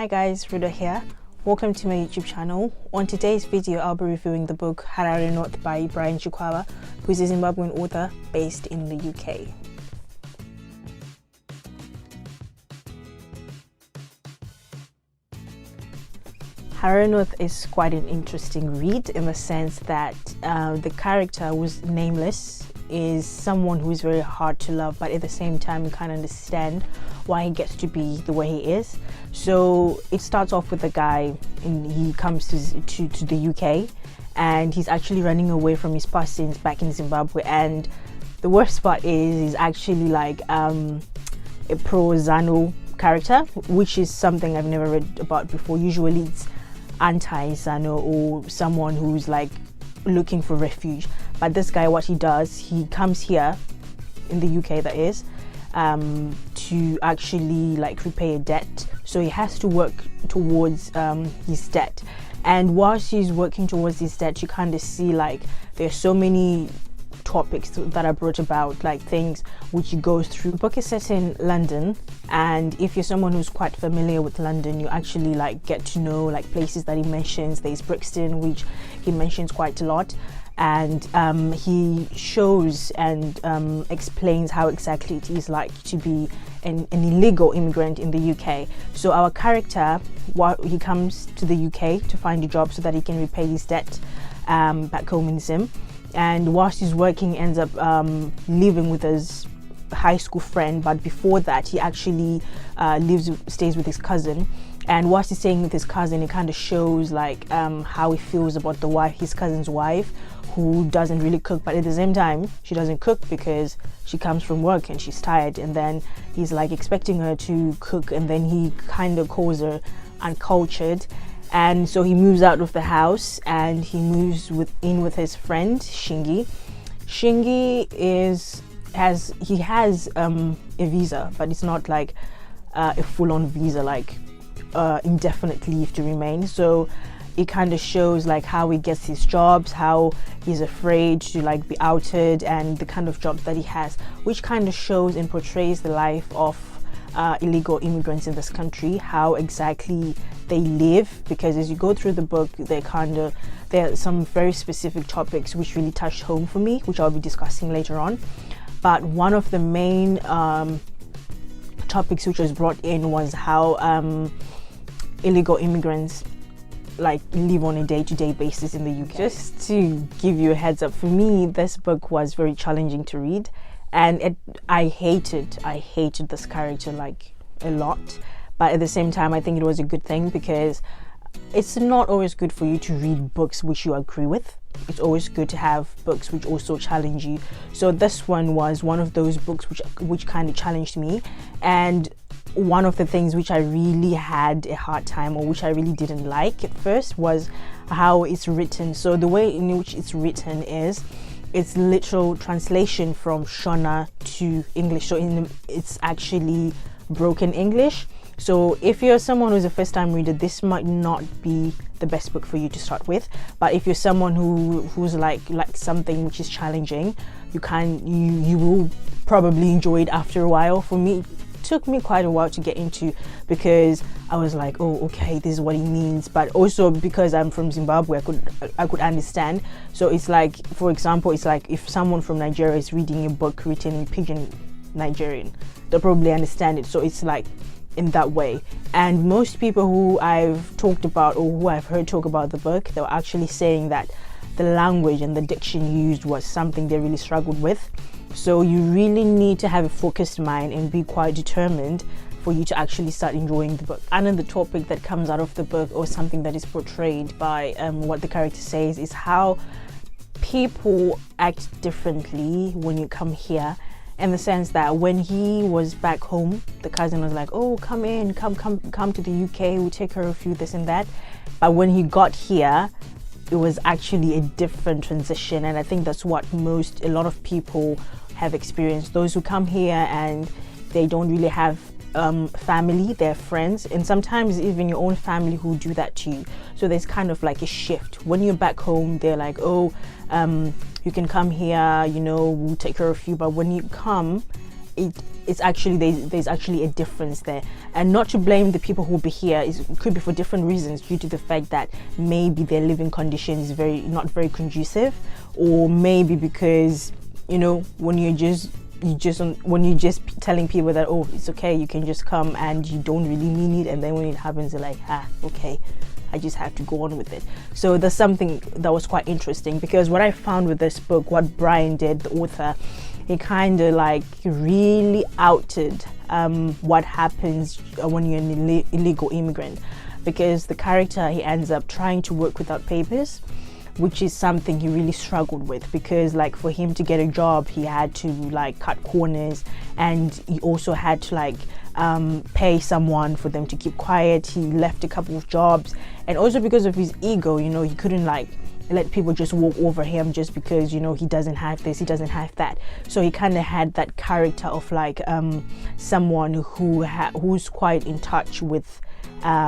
Hi guys, Ruda here. Welcome to my YouTube channel. On today's video, I'll be reviewing the book Harare North by Chikwava, who is a Zimbabwean author based in the UK. Harare North is quite an interesting read in the sense that the character who's nameless is someone who is very hard to love, but at the same time you can't understand why he gets to be the way he is. So it starts off with a guy and he comes to the UK and he's actually running away from his past sins back in Zimbabwe, and the worst part is he's actually like a pro-Zanu character, which is something I've never read about before. Usually it's anti-Zanu or someone who's like looking for refuge, but this guy, what he does, he comes here in the UK, that is, to actually like repay a debt. So he has to work towards his debt, and whilst he's working towards his debt, you kind of see like there's so many topics that are brought about, like things which he goes through. The book is set in London, and if you're someone who's quite familiar with London, you actually like get to know like places that he mentions. There's Brixton, which he mentions quite a lot, and he shows and explains how exactly it is like to be an illegal immigrant in the UK. So our character, he comes to the UK to find a job so that he can repay his debt back home in Zim. And whilst he's working, ends up living with his high school friend, but before that he actually stays with his cousin. And whilst he's staying with his cousin, it kind of shows like how he feels about his cousin's wife, who doesn't really cook, but at the same time she doesn't cook because she comes from work and she's tired, and then he's like expecting her to cook, and then he kind of calls her uncultured. And so he moves out of the house and he moves in with his friend Shingi. Shingi has a visa, but it's not like a full-on visa, like indefinite leave to remain. So it kind of shows like how he gets his jobs, how he's afraid to like be outed, and the kind of jobs that he has, which kind of shows and portrays the life of illegal immigrants in this country, how exactly they live. Because as you go through the book, there are some very specific topics which really touched home for me, which I'll be discussing later on. But one of the main topics which was brought in was how illegal immigrants like live on a day-to-day basis in the UK. Just to give you a heads up, for me this book was very challenging to read, and I hated this character like a lot, but at the same time I think it was a good thing, because it's not always good for you to read books which you agree with. It's always good to have books which also challenge you. So this one was one of those books which kind of challenged me, and one of the things which I really had a hard time, or which I really didn't like at first, was how it's written. So the way in which it's written is it's literal translation from Shona to English. So it's actually broken English. So if you're someone who's a first-time reader, this might not be the best book for you to start with. But if you're someone who's like something which is challenging, you will probably enjoy it after a while. For me, it took me quite a while to get into, because I was like, oh, okay, this is what he means. But also because I'm from Zimbabwe, I could understand. So it's like, for example, it's like if someone from Nigeria is reading a book written in pidgin Nigerian, they'll probably understand it. So it's like in that way. And most people who I've talked about, or who I've heard talk about the book, they were actually saying that the language and the diction used was something they really struggled with. So you really need to have a focused mind and be quite determined for you to actually start enjoying the book. Another topic that comes out of the book, or something that is portrayed by what the character says, is how people act differently when you come here, in the sense that when he was back home, the cousin was like, oh, come in, come to the UK, we'll take care of you, this and that. But when he got here, it was actually a different transition, and I think that's what a lot of people have experienced. Those who come here and they don't really have family, their friends, and sometimes even your own family who do that to you. So there's kind of like a shift. When you're back home, they're like, oh, you can come here, we'll take care of you. But when you come, it's actually there's actually a difference there, and not to blame the people who will be here. It could be for different reasons, due to the fact that maybe their living condition is not very conducive, or maybe because, you know, when you're just telling people that, oh, it's okay, you can just come, and you don't really mean it, and then when it happens, they're like, okay, I just have to go on with it. So there's something that was quite interesting, because what I found with this book, what Brian did, the author, he kind of like really outed what happens when you're an illegal immigrant, because the character, he ends up trying to work without papers, which is something he really struggled with, because like for him to get a job, he had to like cut corners, and he also had to like pay someone for them to keep quiet. He left a couple of jobs, and also because of his ego, you know, he couldn't like let people just walk over him just because, you know, he doesn't have this, he doesn't have that. So he kind of had that character of like someone who's quite in touch with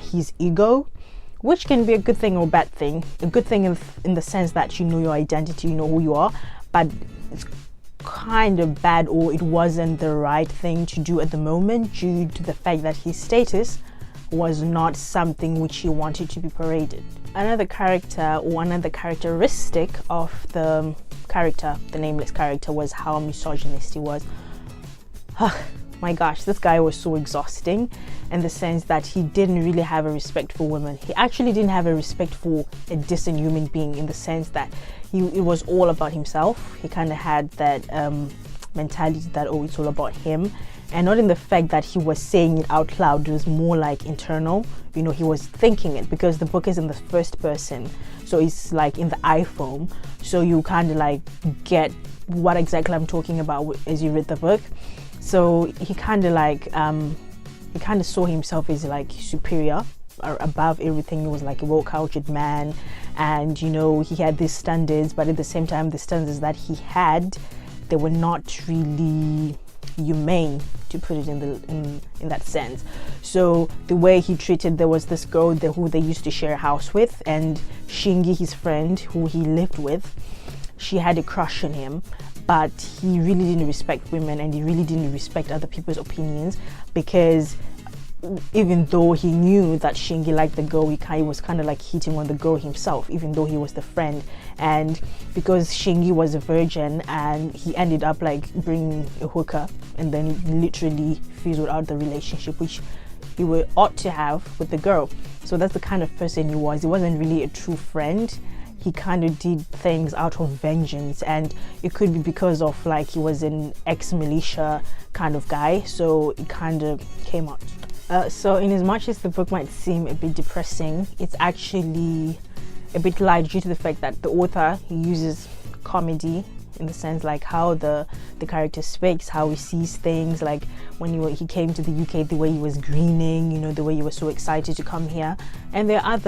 his ego, which can be a good thing or bad thing. A good thing in the sense that you know your identity, you know who you are, but it's kind of bad, or it wasn't the right thing to do at the moment, due to the fact that his status was not something which he wanted to be paraded. Another character, or another characteristic of the character, the nameless character, was how misogynist he was. My gosh, this guy was so exhausting, in the sense that he didn't really have a respect for women. He actually didn't have a respect for a decent human being, in the sense that it was all about himself. He kind of had that mentality that, oh, it's all about him, and not in the fact that he was saying it out loud. It was more like internal, you know, he was thinking it, because the book is in the first person, so it's like in the iPhone, so you kind of like get what exactly I'm talking about as you read the book. So he kind of like he kind of saw himself as like superior or above everything. He was like a well-cultured man, and you know, he had these standards, but at the same time, the standards that he had, they were not really humane, to put it in that sense. So the way he treated, there was this girl there who they used to share a house with, and Shingi, his friend who he lived with, she had a crush on him, but he really didn't respect women, and he really didn't respect other people's opinions, because even though he knew that Shingi liked the girl, he was kind of like hitting on the girl himself, even though he was the friend. And because Shingi was a virgin, and he ended up like bringing a hooker, and then he literally fizzled out the relationship which he ought to have with the girl. So that's the kind of person he was. He wasn't really a true friend. He kind of did things out of vengeance, and it could be because of like he was an ex-militia kind of guy, so it kind of came out. So in as much as the book might seem a bit depressing, it's actually a bit light, due to the fact that the author, he uses comedy, in the sense like how the character speaks, how he sees things, like when he came to the UK, the way he was grinning, you know, the way he was so excited to come here. And there are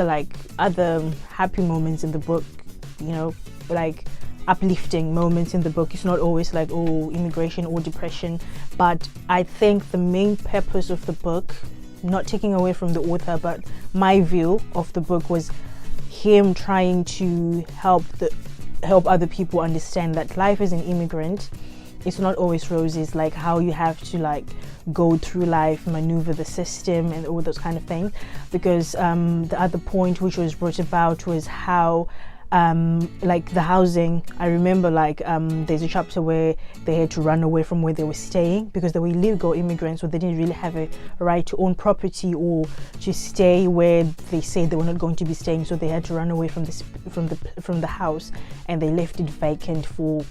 other happy moments in the book, you know, like uplifting moments in the book. It's not always like, oh, immigration or depression, but I think the main purpose of the book, not taking away from the author, but my view of the book, was him trying to help other people understand that life as an immigrant, it's not always roses, like how you have to like go through life, maneuver the system and all those kind of things. Because the other point which was brought about was how like the housing. I remember like there's a chapter where they had to run away from where they were staying because they were illegal immigrants, so they didn't really have a right to own property or to stay where they said they were not going to be staying. So they had to run away from the house, and they left it vacant for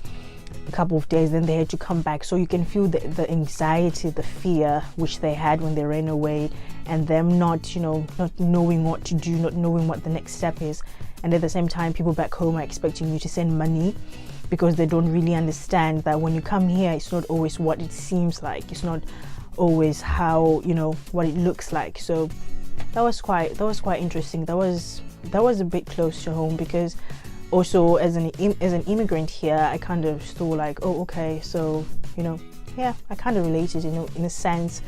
a couple of days. Then they had to come back. So you can feel the anxiety, the fear which they had when they ran away, and them not knowing what to do, not knowing what the next step is. And at the same time, people back home are expecting you to send money because they don't really understand that when you come here, it's not always what it seems like. It's not always how, what it looks like. So that was quite interesting. That was a bit close to home, because also as an immigrant here, I kind of saw like, oh, okay, so yeah, I kind of related, in a sense,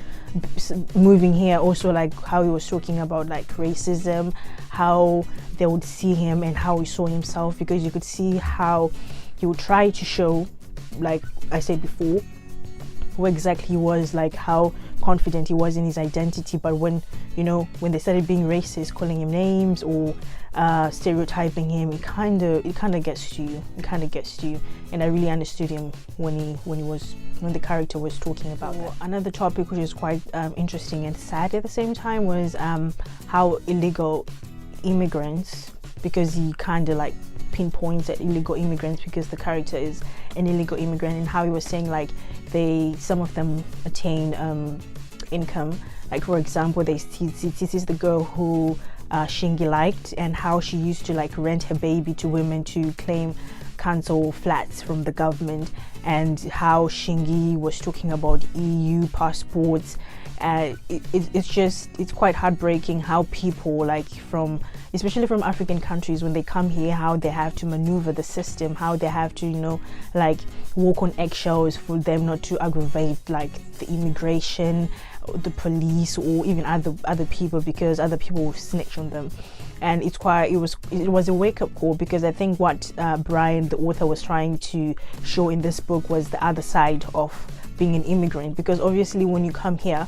moving here. Also, like how he was talking about like racism, how they would see him and how he saw himself, because you could see how he would try to show, like I said before, who exactly he was, like how confident he was in his identity. But when, you know, when they started being racist, calling him names or stereotyping him, it kind of gets to you. It kind of gets to you. And I really understood him when the character was talking about that. Another topic which is quite interesting and sad at the same time was how illegal immigrants, because he kind of like pinpoints at illegal immigrants because the character is an illegal immigrant, and how he was saying like some of them attain income. Like for example, this is the girl who Shingi liked, and how she used to like rent her baby to women to claim council flats from the government, and how Shingi was talking about EU passports. It's quite heartbreaking how people like especially from African countries, when they come here, how they have to maneuver the system, how they have to, you know, like walk on eggshells for them not to aggravate like the immigration, the police, or even other people, because other people will snitch on them. And it was a wake-up call, because I think what Brian, the author, was trying to show in this book was the other side of being an immigrant. Because obviously when you come here,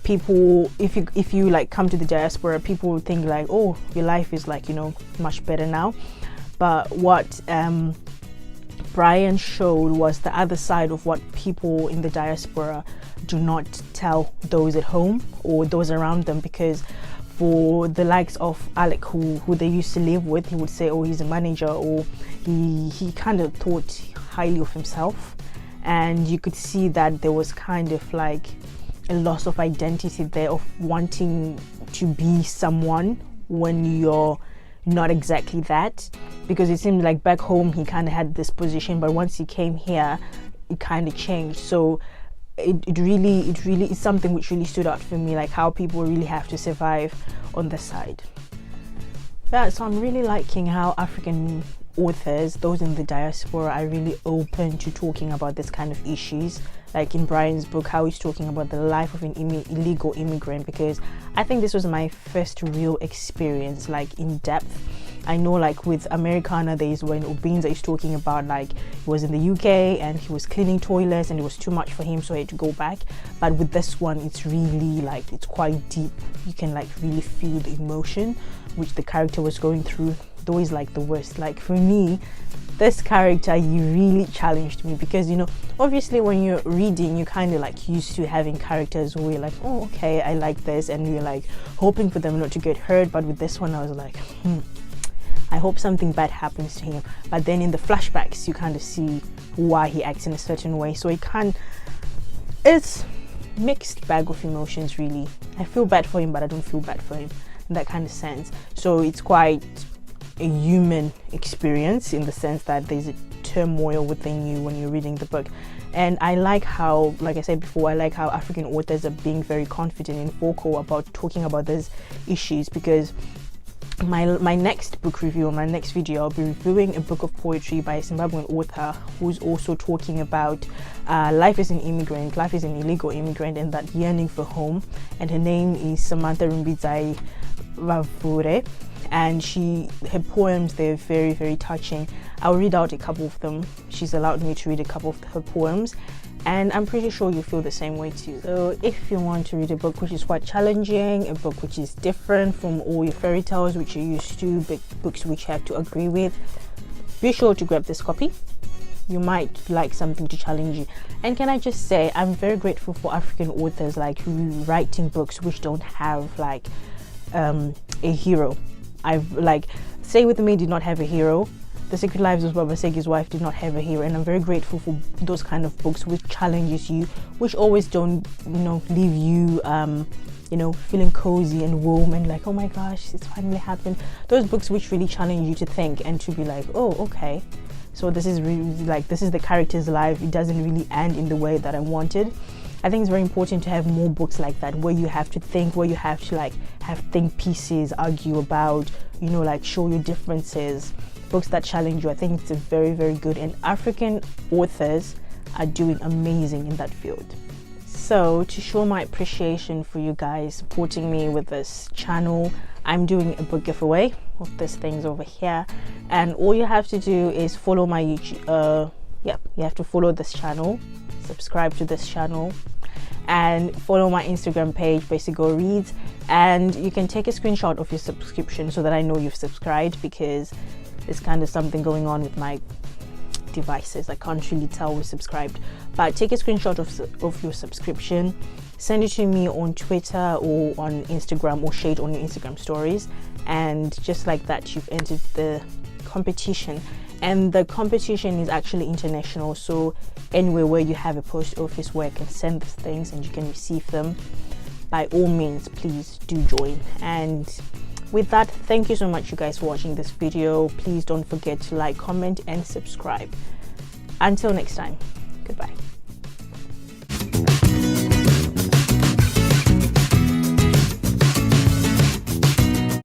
people, if you like come to the diaspora, people will think like, oh, your life is like, you know, much better now. But what Brian showed was the other side of what people in the diaspora do not tell those at home or those around them. Because for the likes of Alec, who they used to live with, he would say, oh, he's a manager, or he kind of thought highly of himself. And you could see that there was kind of like a loss of identity there, of wanting to be someone when you're not exactly that. Because it seemed like back home he kind of had this position, but once he came here it kind of changed. So it really is something which really stood out for me, like how people really have to survive on the side. Yeah, so I'm really liking how African authors, those in the diaspora, are really open to talking about this kind of issues. Like in Brian's book, how he's talking about the life of an illegal immigrant, because I think this was my first real experience, like in depth. I know like with Americana days, when Obinza is talking about like he was in the UK and he was cleaning toilets and it was too much for him, so he had to go back. But with this one, it's really like, it's quite deep. You can like really feel the emotion which the character was going through. Though he's like the worst. Like for me, this character, he really challenged me, because, you know, obviously when you're reading, you kind of like used to having characters where you're like, oh, okay, I like this, and you're like hoping for them not to get hurt. But with this one, I was like, I hope something bad happens to him. But then in the flashbacks, you kind of see why he acts in a certain way. So it's mixed bag of emotions, really. I feel bad for him, but I don't feel bad for him, in that kind of sense. So it's quite a human experience, in the sense that there's a turmoil within you when you're reading the book. And I like how, like I said before, I like how African authors are being very confident and vocal about talking about these issues. Because my next book review, or my next video, I'll be reviewing a book of poetry by a Zimbabwean author who's also talking about life as an immigrant, life as an illegal immigrant, and that yearning for home. And her name is Samantha Rumbidzai Vavure, and her poems, they're very, very touching. I'll read out a couple of them. She's allowed me to read a couple of her poems, and I'm pretty sure you feel the same way too. So if you want to read a book which is quite challenging, a book which is different from all your fairy tales which you're used to, big books which you have to agree with, be sure to grab this copy. You might like something to challenge you. And can I just say, I'm very grateful for African authors like writing books which don't have like a hero. I've like Say With Me did not have a hero. The Secret Lives of Baba Segi's Wife did not have a hero, and I'm very grateful for those kind of books which challenges you, which always don't, you know, leave you you know, feeling cozy and warm and like, oh my gosh, it's finally happened. Those books which really challenge you to think and to be like, oh, okay, so this is really like, this is the character's life. It doesn't really end in the way that I wanted. I think it's very important to have more books like that, where you have to think, where you have to like have think pieces, argue about, you know, like show your differences. Books that challenge you. I think it's a very, very good, and African authors are doing amazing in that field. So to show my appreciation for you guys supporting me with this channel, I'm doing a book giveaway of these things over here, and all you have to do is follow my YouTube. You have to follow this channel, subscribe to this channel, and follow my Instagram page, basicgirlreads, and you can take a screenshot of your subscription so that I know you've subscribed, because there's kind of something going on with my devices. I can't really tell who's subscribed, but take a screenshot of your subscription, send it to me on Twitter or on Instagram, or share it on your Instagram stories, and just like that you've entered the competition. And the competition is actually international, so anywhere where you have a post office where I can send these things and you can receive them, by all means please do join. And with that, thank you so much you guys for watching this video. Please don't forget to like, comment and subscribe. Until next time, goodbye.